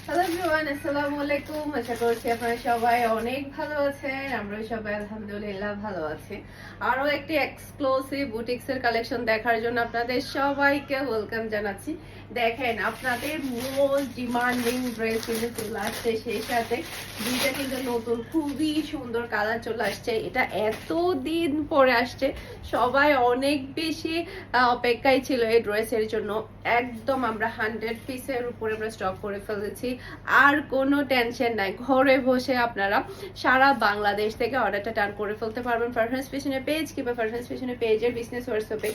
Hello everyone, আসসালামু আলাইকুম। আশা করছি আপনারা সবাই অনেক ভালো আছেন। আমরা সবাই আলহামদুলিল্লাহ ভালো আছি। আরো একটি এক্সক্লুসিভ বুটিক্স এর কালেকশন দেখার জন্য আপনাদের সবাইকে ওয়েলকাম জানাচ্ছি। দেখেন, আপনাদের মোস্ট ডিমান্ডিং ড্রেস কিন্তু চলে আসছে, সেই সাথে দুইটা কিন্তু নতুন খুবই সুন্দর কালার চলে আসছে। এটা এতদিন পরে আসছে, সবাই অনেক বেশি অপেক্ষায় ছিল এই ড্রেসের জন্য। একদম আমরা 100 পিসের উপরে আমরা স্টক করে ফেলেছি। আর কোনো টেনশন নাই, ঘরে বসে আপনারা সারা বাংলাদেশ থেকে অর্ডারটা টার্ন করে ফেলতে পারবেন ফারহানাস ফ্যাশনের পেজ কিংবা ফারহানাস ফ্যাশনের পেজের বিজনেস হোয়াটসঅ্যাপে।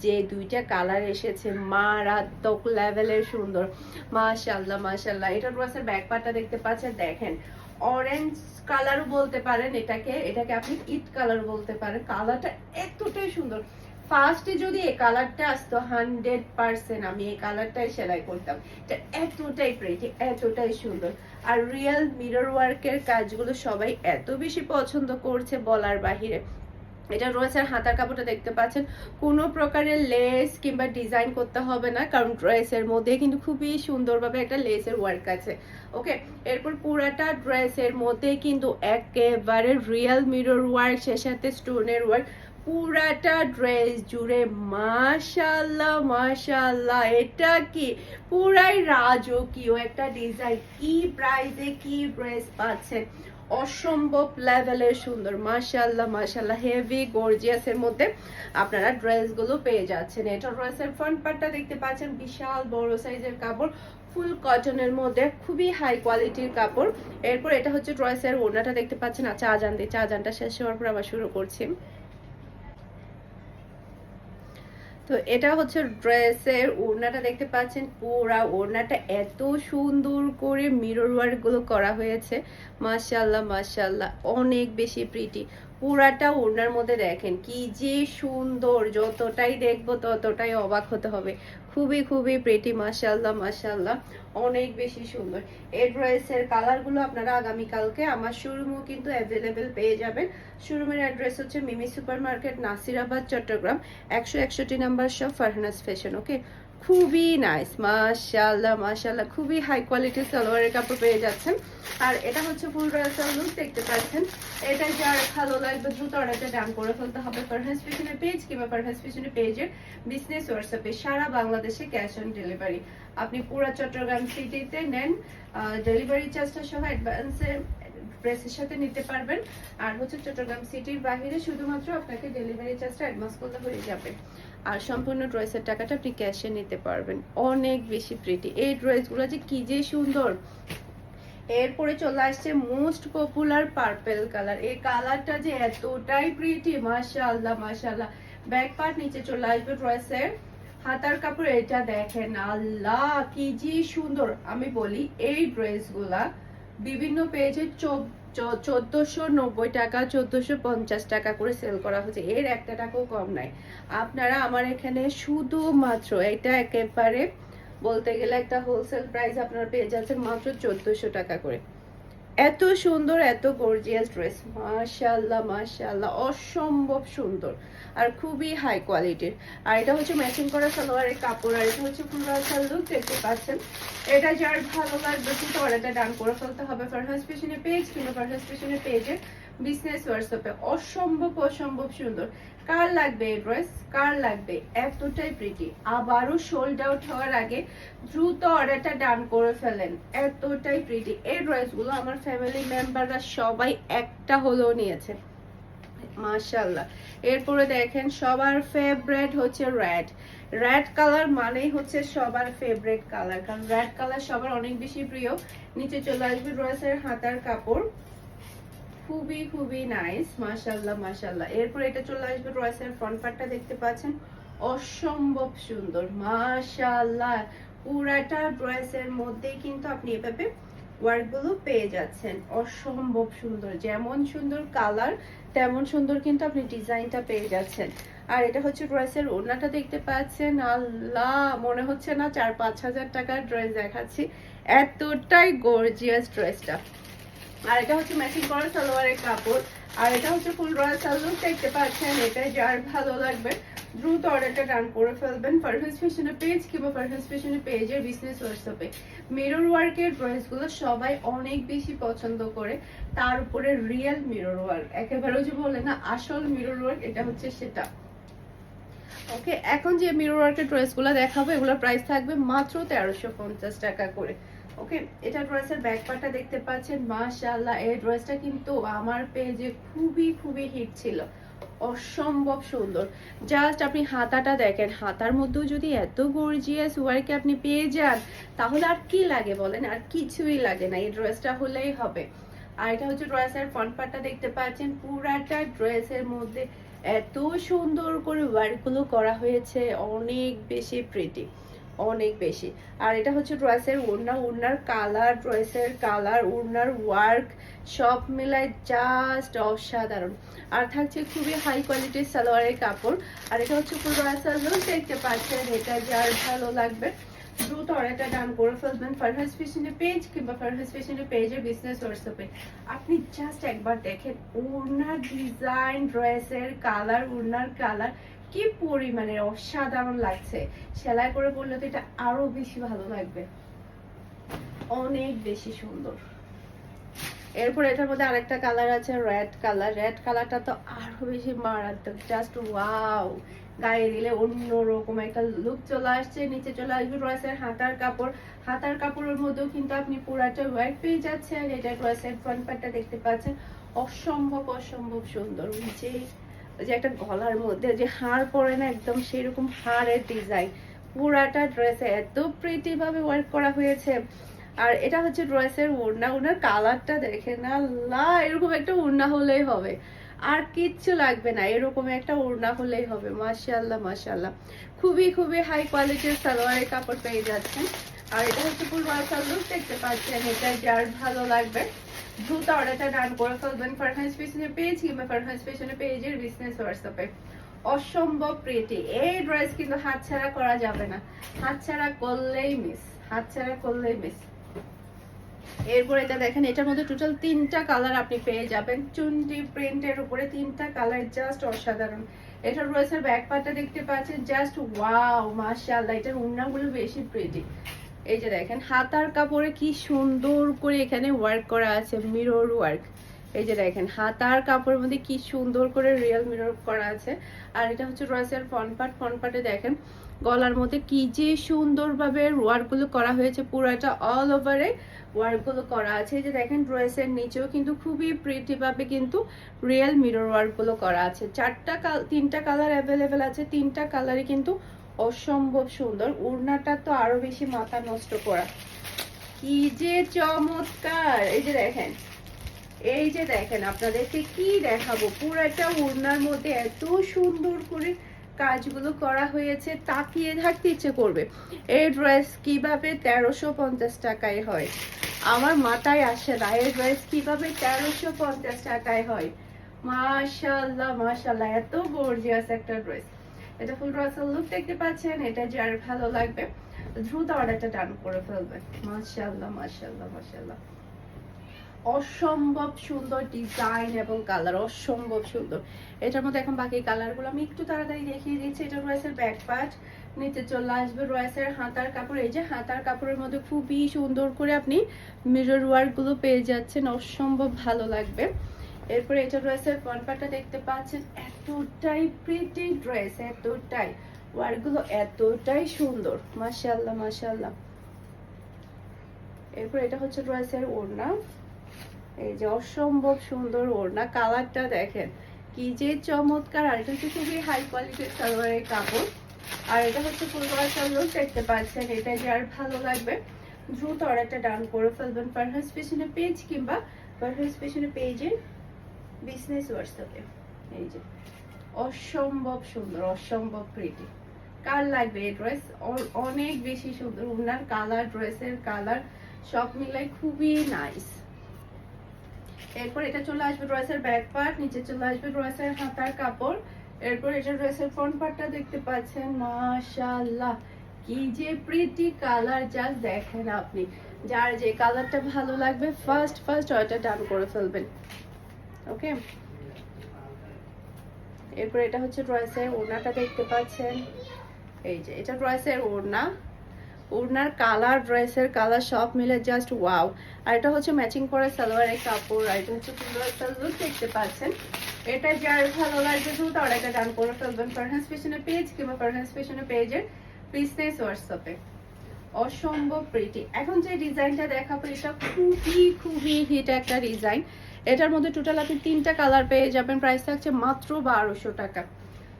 যে দুইটা কালার এসেছে মারাত্মক লেভেলের সুন্দর, মাশাআল্লাহ মাশাআল্লাহ। এটা ড্রেসের ব্যাক পার্টটা দেখতে পাচ্ছেন, দেখেন অরেঞ্জ কালারও বলতে পারেন এটাকে আপনি ইট কালার বলতে পারেন। কালারটা এতটাই সুন্দর। ফার্স্টে যদি এই কালারটা আসতো 100% আমি এই কালারটাই সেলাই করতাম। এটা এতটাই প্রিটি, এতটাই সুন্দর। আর রিয়েল মিরর ওয়ার্কের কাজগুলো সবাই এত বেশি পছন্দ করছে বলার বাহিরে। এটা রয়েছে হাতার কাপড়টা দেখতে পাচ্ছেন, কোনো প্রকারের লেস কিংবা ডিজাইন করতে হবে না, কারণ ড্রেসের মধ্যে কিন্তু খুবই সুন্দরভাবে একটা লেসের ওয়ার্ক আছে। ওকে, এরপর পুরাটা ড্রেসের মধ্যে কিন্তু একেবারে রিয়েল মিরর ওয়ার্ক, সে সাথে স্টোনের ওয়ার্ক পুরাটা ড্রেস জুড়ে। মাশাআল্লাহ মাশাআল্লাহ, এটা কি পুরাই রাজকীয় একটা ডিজাইন। কি প্রাইসে কি ড্রেস পাচ্ছেন, অসম্ভব লেভেলের সুন্দর। মাশাআল্লাহ মাশাআল্লাহ, হেভি গর্জিয়াস এর মধ্যে আপনারা ড্রেসগুলো পেয়ে যাচ্ছেন। এটা ড্রেসের ফ্রন্ট পার্টটা দেখতে পাচ্ছেন, বিশাল বড় সাইজের কাপড়, ফুল কটনের মধ্যে খুবই হাই কোয়ালিটির কাপড়। এরপর এটা হচ্ছে ড্রেসের ওড়নাটা দেখতে পাচ্ছেন। আচ্ছা, আজানটা শেষ হওয়ার পর আবার শুরু করছি। তো এটা হচ্ছে ড্রেসের ওড়নাটা দেখতে পাচ্ছেন, পুরা ওড়নাটা এত সুন্দর করে মিরর ওয়ার্ক গুলো করা হয়েছে। মাশাআল্লাহ মাশাআল্লাহ, অনেক বেশি প্রিটি। পুরাটা ওড়নার মধ্যে দেখেন কি যে সুন্দর, যতটাই দেখবো ততটাই অবাক হতে হবে। খুবই খুবই প্রিটি, মাশাআল্লাহ মাশাআল্লাহ, অনেক বেশি সুন্দর। এই ড্রেসের কালারগুলো আপনারা আগামীকালকে আমার শোরুমেও কিন্তু অ্যাভেলেবেল পেয়ে যাবেন। শোরুমের অ্যাড্রেস হচ্ছে Mimi super market, Nasirabad, Chattogram, 161 number shop, Farhana's fashion. Okay, খুবই নাইস, মাশাআল্লাহ মাশাআল্লাহ, খুবই হাই কোয়ালিটির সালোয়ারের কাপড় পেয়ে যাচ্ছেন। আর এটা হচ্ছে ফুল ড্রেসের লুক দেখতে পাচ্ছেন। এটা যার ভালো লাগবে দ্রুত অর্ডারটা ডান করে ফেলতে হবে ফারহানাস ফ্যাশনের পেজ কিংবা ফারহানাস ফ্যাশনের পেজের বিজনেস হোয়াটসঅ্যাপে। সারা বাংলাদেশে ক্যাশ অন ডেলিভারি। আপনি পুরো চট্টগ্রাম সিটিতে নেন, ডেলিভারি চার্জটা সহ অ্যাডভান্সে ড্রেসের সাথে নিতে পারবেন। আর হচ্ছে চট্টগ্রাম সিটির বাহিরে শুধুমাত্র আপনাকে ডেলিভারি চার্জটা অ্যাডভান্স করলে হয়ে যাবে, আর সম্পূর্ণ ড্রেসের টাকাটা আপনি ক্যাশে নিতে পারবেন। অনেক বেশি প্রিটি এই ড্রেসগুলো, যে কি যে সুন্দর। এরপরে চলে আসছে মোস্ট পপুলার পার্পল কালার। এই কালারটা যে এতটাই প্রিটি, মাশাআল্লাহ মাশাআল্লাহ। ব্যাক পার্ট নিচে চলে আসবে ড্রেসের। হাতার কাপড় এটা দেখেন, আল্লাহ কি যে সুন্দর। আমি বলি এই ড্রেসগুলা বিভিন্ন পেজে 1490 টাকা 1450 টাকা করে সেল করা হচ্ছে, এর একটা টাকাও কম নাই। আপনারা আমার এখানে শুধুমাত্র এটা একেবারে বলতে গেলে একটা হোলসেল প্রাইস আপনারা পেয়ে যাচ্ছেন মাত্র 1400 টাকা করে। এত সুন্দর, এত গর্জিয়াস ড্রেস, মাশাআল্লাহ মাশাআল্লাহ, অসম্ভব সুন্দর আর খুবই হাই কোয়ালিটির। আর এটা হচ্ছে ম্যাচিং করা সালোয়ারের কাপড়, আর এটা হচ্ছে ফুল রাসাল লুক দেখতে পাচ্ছেন। এটা যার ভালো লাগবে কিন্তু অর্ডারটা ডান করে ফেলতে হবে ফারহানাস ফ্যাশনের পেজ কিংবা ফারহানাস ফ্যাশনের পেজের বিজনেস হোয়াটসঅ্যাপে। অসম্ভব অসম্ভব সুন্দর। কার লাগবে এই ড্রেস, কার লাগবে, এতটাই প্রিটি। আবারও সোল্ড আউট হওয়ার আগে দ্রুত অর্ডারটা ডান করে ফেলেন, এতটাই প্রিটি। এই ড্রেসগুলো আমার ফ্যামিলি মেম্বাররা সবাই একটা হলেও নিয়েছে, মাশাআল্লাহ। এরপরে দেখেন সবার ফেভারিট হচ্ছে রেড কালার, মানেই হচ্ছে সবার ফেভারিট কালার, কারণ রেড কালার সবার অনেক বেশি প্রিয়। নিচে চলে আসবে ড্রেসের হাতার কাপড়, খুবই খুবই নাইস, মাশাআল্লাহ মাশাআল্লাহ। এরপর এটা চলে আসবে ড্রেসের ফ্রন্ট পার্টটা দেখতে পাচ্ছেন, অসম্ভব সুন্দর, মাশাআল্লাহ। পুরাটা ড্রেসের মধ্যে কিন্তু আপনি এভাবে ওয়ার্কগুলো পেয়ে যাচ্ছেন, অসম্ভব সুন্দর। যেমন সুন্দর কালার তেমন সুন্দর কিন্তু আপনি ডিজাইনটা পেয়ে যাচ্ছেন। আর এটা হচ্ছে ড্রেসের ওড়নাটা দেখতে পাচ্ছেন, আল্লাহ মনে হচ্ছে না 4-5 হাজার টাকার ড্রেস দেখাচ্ছি, এতটাই গর্জিয়াস ড্রেসটা। আর এটা হচ্ছে ম্যাচিং করা সালোয়ারের কাপড়, আর এটা হচ্ছে ফুল রয়্যাল সালোয়ার দেখতে পাচ্ছেন। এটা যার ভালো লাগবে দ্রুত অর্ডারটা ডান করে ফেলবেন ফারহাস ফ্যাশনের পেজ কিংবা ফারহাস ফ্যাশনের পেজের বিজনেস হোয়াটসঅ্যাপে। মিরর ওয়ার্কের ড্রেসগুলো সবাই অনেক বেশি পছন্দ করে, তার উপরে রিয়েল মিরর ওয়ার্ক, একেবারে ওই যে বলে না আসল মিরর ওয়ার্ক, এটা হচ্ছে সেটা। ওকে, এখন যে মিরর ওয়ার্কের ড্রেসগুলো দেখাবো এগুলোর প্রাইস থাকবে মাত্র 1350 টাকা করে। ওকে, এটা ড্রেসের ব্যাক পার্টটা দেখতে পাচ্ছেন, মাশাআল্লাহ এই ড্রেসটা কিন্তু আমার পেজে খুবই খুবই হিট ছিল, অসম্ভব সুন্দর। জাস্ট আপনি হাতাটা দেখেন, হাতার মধ্যেও যদি এত গর্জিয়াস ওয়ার্কে আপনি পেয়ে যান তাহলে আর কি লাগে বলেন, আর কিছুই লাগে না, এই ড্রেসটা হলেই হবে। আর এটা হচ্ছে ড্রেসের ফ্রন্ট পার্টটা দেখতে পাচ্ছেন, পুরাটা ড্রেসের মধ্যে এত সুন্দর করে ওয়ার্কগুলো করা হয়েছে, অনেক বেশি প্রিটি, অনেক বেশি। আর এটা হচ্ছে ড্রেসের ওড়না, ওড়নার কালার, ড্রেসের কালার, ওড়নার ওয়ার্ক সব মিলায় জাস্ট অসাধারণ। আর থাকছে খুবই হাই কোয়ালিটির সালোয়ারের কাপড়। আর এটা হচ্ছে পুরো ড্রেসের লুক দেখতে পাচ্ছেন, এটা যার ভালো লাগবে দ্রুত অর্ডারটা ডান করে ফেলবেন ফারহাস ফ্যাশনের পেজ কিংবা ফারহাস ফ্যাশনের পেজের বিজনেস হোয়াটসঅ্যাপে। আপনি জাস্ট একবার দেখেন ওড়নার ডিজাইন, ড্রেসের কালার, ওড়নার কালার কি পরিমাণে অসাধারণ লাগছে। সেলাই করে পরলে তো এটা আরো বেশি ভালো লাগবে, অনেক বেশি সুন্দর। এরপর এটার মধ্যে আরেকটা কালার আছে রেড কালার, রেড কালারটা তো আরো বেশি মারাত্মক, জাস্ট ওয়াও, গায়ে দিলে অন্যরকম একটা লুক চলে আসছে। নিচে চলে আসবে ড্রেসের হাতার কাপড়, হাতার কাপড়ের মধ্যেও কিন্তু আপনি পুরাটা ওয়ার্ক পেয়ে যাচ্ছেন। এটা ড্রেসের ফ্রন্ট পার্টটা দেখতে পাচ্ছেন, অসম্ভব অসম্ভব সুন্দর। নিচে যে একটা গলার মধ্যে যে হাড় পরে না একদম সেরকম হাড়ের ডিজাইন, পুরাটা ড্রেসে এত প্রিটি ভাবে ওয়ার্ক করা হয়েছে। আর এটা হচ্ছে ড্রেসের ওড়না, ওড়নার কালারটা দেখেন, আল্লাহ এরকম একটা ওড়না হলেই হবে, আর কিচ্ছু লাগবে না, এরকম একটা ওড়না হলেই হবে। মাশাআল্লাহ মাশাআল্লাহ, খুবই খুবই হাই কোয়ালিটির সালোয়ারের কাপড় পেয়ে যাচ্ছেন। আর এটা হচ্ছে ফুল ওয়ার্কার লুক দেখতে পাচ্ছেন, এটা যার ভালো লাগবে দ্রুত অর্ডারটা ডান করে ফেলবেন ফারহাস ফ্যাশনের পেজ কিংবা ফারহাস ফ্যাশনের পেজের বিজনেস হোয়াটসঅ্যাপে। অসম্ভব প্রিটি এই ড্রেস, কিন্তু হাতছাড়া করা যাবে না, হাতছাড়া করলেই মিস, হাতছাড়া করলেই মিস। এরপর এটা দেখেন, এটার মধ্যে টোটাল 3টা কালার আপনি পেয়ে যাবেন, চুনটি প্রিন্টের উপরে 3টা কালার, জাস্ট অসাধারণ। এটা রয়েছে ব্যাক পার্টটা দেখতে পাচ্ছেন, জাস্ট ওয়াও মাশাআল্লাহ, এটার ওড়নাগুলো বেশি প্রিটি। এই যে দেখেন হাতার কাপড়ে কি সুন্দর করে এখানে ওয়ার্ক করা আছে, মিরর ওয়ার্ক। এই যে দেখেন হাতার কাপড়ের মধ্যে কি সুন্দর করে রিয়েল মিরর করা আছে। আর এটা হচ্ছে ড্রেসের ফ্রন্ট পার্ট, ফ্রন্ট পার্টে দেখেন গলার মধ্যে কি যে সুন্দরভাবে ওয়ার্কগুলো করা হয়েছে, পুরোটা অল ওভারে ওয়ার্কগুলো করা আছে। এই যে দেখেন ড্রেসের নিচেও কিন্তু খুবই প্রিটি ভাবে কিন্তু রিয়েল মিরর ওয়ার্কগুলো করা আছে। 3টা কালার অ্যাভেলেবেল আছে, 3টা কালারই কিন্তু অসম্ভব সুন্দর। ওড়নাটা তো আরো বেশি মাথা নষ্ট করা, কি যে চমৎকার। এই যে দেখেন, এই যে দেখেন আপনাদেরকে কি দেখাবো, পুরোটা ওড়নার মধ্যে এত সুন্দর করে কাজগুলো করা হয়েছে, তাকিয়ে থাকতে ইচ্ছে করবে। এই ড্রেস কিভাবে 1350 টাকায় হয় আমার মাথায় আসে না, এই ড্রেস কিভাবে 1350 টাকায় হয়। মাশাআল্লাহ মাশাআল্লাহ, এত গর্জিয়াস একটা ড্রেস। এটা ফুল ড্রেসের লুক দেখতে পাচ্ছেন, এটা যার ভালো লাগবে দ্রুত অর্ডারটা ডান করে ফেলবেন। মাশাআল্লাহ মাশাআল্লাহ মাশাআল্লাহ, অসম্ভব সুন্দর ডিজাইন এবং কালার, অসম্ভব সুন্দর। এটার মধ্যে এখন বাকি কালারগুলো আমি একটু তাড়াতাড়ি দেখিয়ে দিচ্ছি। এটা রয়েছে ব্যাক পার্ট, নিচে চলে আসবে রয়েছে হাতার কাপড়। এই যে হাতার কাপড়ের মধ্যে খুবই সুন্দর করে আপনি মিরর ওয়ার্কগুলো পেয়ে যাচ্ছেন, অসম্ভব ভালো লাগবে। এরপরে এটা রয়েছে ফ্রন্ট পার্টটা দেখতে পাচ্ছেন, এতটাই প্রিটি ড্রেস, এতটাই ওয়ার্কগুলো এতটাই সুন্দর, মাশাআল্লাহ মাশাআল্লাহ। এরপর এটা হচ্ছে ড্রেসের ওড়না, এই যে অসম্ভব সুন্দর ওড়না, কালারটা দেখেন কি যে চমৎকার। আর এটা হচ্ছে খুবই হাই কোয়ালিটির সালোয়ারের কাপড়। আর এটা হচ্ছে ফুল ওয়ার্কার লুক দেখতে পাচ্ছেন, এটা যার ভালো লাগবে দ্রুত অর্ডারটা ডান করে ফেলবেন ফারহাস ফ্যাশনের পেজ কিংবা ফারহাস ফ্যাশনের পেজের বিজনেস হোয়াটসঅ্যাপে। এই যে অসম্ভব সুন্দর, অসম্ভব প্রিটি। কার লাগবে এই ড্রেস, অনেক বেশি সুন্দর। ওনার কালার, ড্রেসের কালার সব মিলাই খুবই নাইস। এরপর এটা চলে আসবে ড্রেসের ব্যাক পার্ট, নিচে চলে আসবে ড্রেসের হাতার কাপড়। এরপর এটা ড্রেসের ফ্রন্ট পার্টটা দেখতে পাচ্ছেন, মাশাআল্লাহ কি যে প্রিটি কালার, জাস্ট দেখেন আপনি। যার যে কালারটা ভালো লাগবে ফার্স্ট অর্ডার ডান করে ফেলবেন। ওকে, এরপর এটা হচ্ছে ড্রেসের ওড়নাটা দেখতে পাচ্ছেন, এই যে এটা ড্রেসের ওড়না, ওড়নার কালার ড্রেসের কালার সব মিলে জাস্ট ওয়াও। আর এটা হচ্ছে ম্যাচিং করা সালোয়ারের কাপড়, আর এটা হচ্ছে সুন্দর একটা লুক দেখতে পাচ্ছেন। এটা যার ভালো লাগবে দ্রুত আর একটা ডান করে ফেলবেন ফারহানস ফ্যাশনের পেজ কিংবা ফারহানস ফ্যাশনের পেজের বিজনেস হোয়াটসঅ্যাপে। অসম্ভব প্রিটি। এখন যে ডিজাইনটা দেখাবো এটা খুবই খুবই হিট একটা ডিজাইন। এটার মধ্যে টোটাল আপনি 3টা কালার পেয়ে যাবেন, প্রাইস থাকছে মাত্র 1200 টাকা।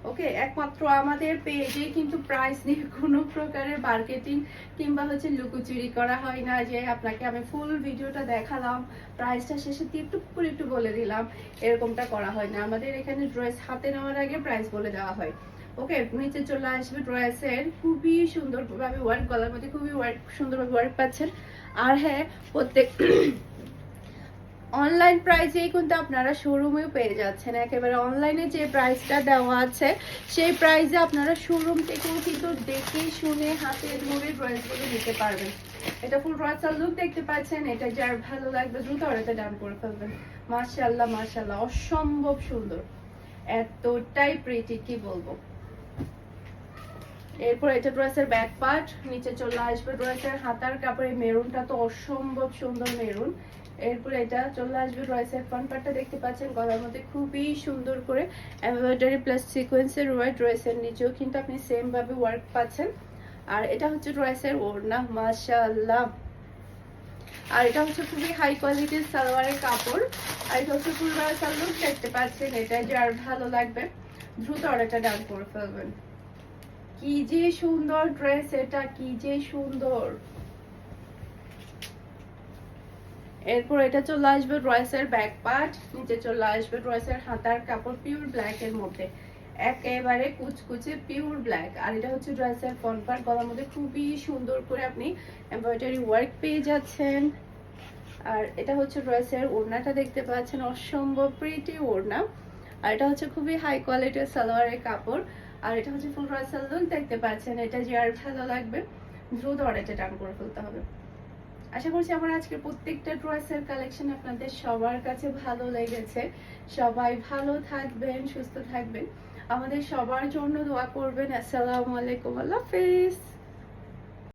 ওকে, একমাত্র আমাদের পেজে কিন্তু প্রাইস নিয়ে কোনো প্রকারের মার্কেটিং কিংবা হচ্ছে লুকোচুরি করা হয় না, যে আপনাকে আমি ফুল ভিডিওটা দেখালাম প্রাইসটা শেষে টিপটুপ করে একটু বলে দিলাম, এরকমটা করা হয় না। আমাদের এখানে ড্রেস হাতে নেওয়ার আগে প্রাইস বলে দেওয়া হয়। ওকে, নিচে চলে আসবে ড্রেসের খুবই সুন্দরভাবে ওয়ার্ক, গলার মধ্যে খুবই সুন্দরভাবে ওয়ার্ক পাচ্ছেন। আর হ্যাঁ, প্রত্যেক অনলাইন প্রাইসেই কিন্তু আপনারা শোরুমেও পেয়ে যাচ্ছেন। একেবারে অনলাইনে যে প্রাইসটা দেওয়া আছে সেই প্রাইসে আপনারা শোরুম থেকেও কিন্তু দেখে শুনে হাতে ধরে ড্রেসগুলো নিতে পারবেন। এটা ফুল ড্রেসের লুক দেখতে পাচ্ছেন। এটা যার ভালো লাগবে দ্রুত অর্ডারটা ডান করে ফেলবেন। মাশাআল্লাহ মাশাআল্লাহ, অসম্ভব সুন্দর, এতটাই প্রিটি কি বলবো। এরপর এটা ড্রেসের ব্যাক পার্ট, নিচে চলে আসবে ড্রেসের হাতার কাপড়ে মেরুনটা তো অসম্ভব সুন্দর মেরুন। এরপর এটা চলে আসবে ড্রেসের ফ্রন্ট পার্টটা দেখতে পাচ্ছেন, গলার মধ্যে খুবই সুন্দর করে এমব্রয়ডারি প্লাস সিকোয়েন্সের ওয়ার্ক, ড্রেসের নিচেও কিন্তু আপনি সেম ভাবে ওয়ার্ক পাচ্ছেন। আর এটা হচ্ছে ড্রেসের ওড়না, মাশাআল্লাহ। আর এটা হচ্ছে খুবই হাই কোয়ালিটির সালোয়ারের কাপড়। আর এটা হচ্ছে ফুল ড্রেসের লুক দেখতে পাচ্ছেন। এটা যার ভালো লাগবে দ্রুত অর্ডারটা ডান করে ফেলবেন। কি যে সুন্দর ড্রেস, এটা কি যে সুন্দর। এরপর এটা চলে আসবে ড্রেসের ব্যাক পার্ট, নিচে চলে আসবে ড্রেসের হাতার কাপড় পিওর ব্ল্যাক এর মধ্যে, একেবারে কুচকুচে পিওর ব্ল্যাক। আর এটা হচ্ছে ড্রেসের ফ্রন্ট পার্ট, গলার মধ্যে খুবই সুন্দর করে আপনি এমব্রয়ডারি ওয়ার্ক পেয়ে যাচ্ছেন। আর এটা হচ্ছে ড্রেসের ওড়নাটা দেখতে পাচ্ছেন, অসম্ভব প্রিটি ওড়না। আর এটা হচ্ছে খুবই হাই কোয়ালিটির সালোয়ারের কাপড়। আর এটা হচ্ছে ফুল ড্রেসের লুক দেখতে পাচ্ছেন। এটা যার ভালো লাগবে দ্রুত অর্ডারটা ডান করে ফেলতে হবে। আশা করছি আমার আজকের প্রত্যেকটা ড্রেসের কালেকশন আপনাদের সবার কাছে ভালো লেগেছে। সবাই ভালো থাকবেন, সুস্থ থাকবেন, আমাদের সবার জন্য দোয়া করবেন। আসসালামু আলাইকুম, আল্লাহ হাফেজ।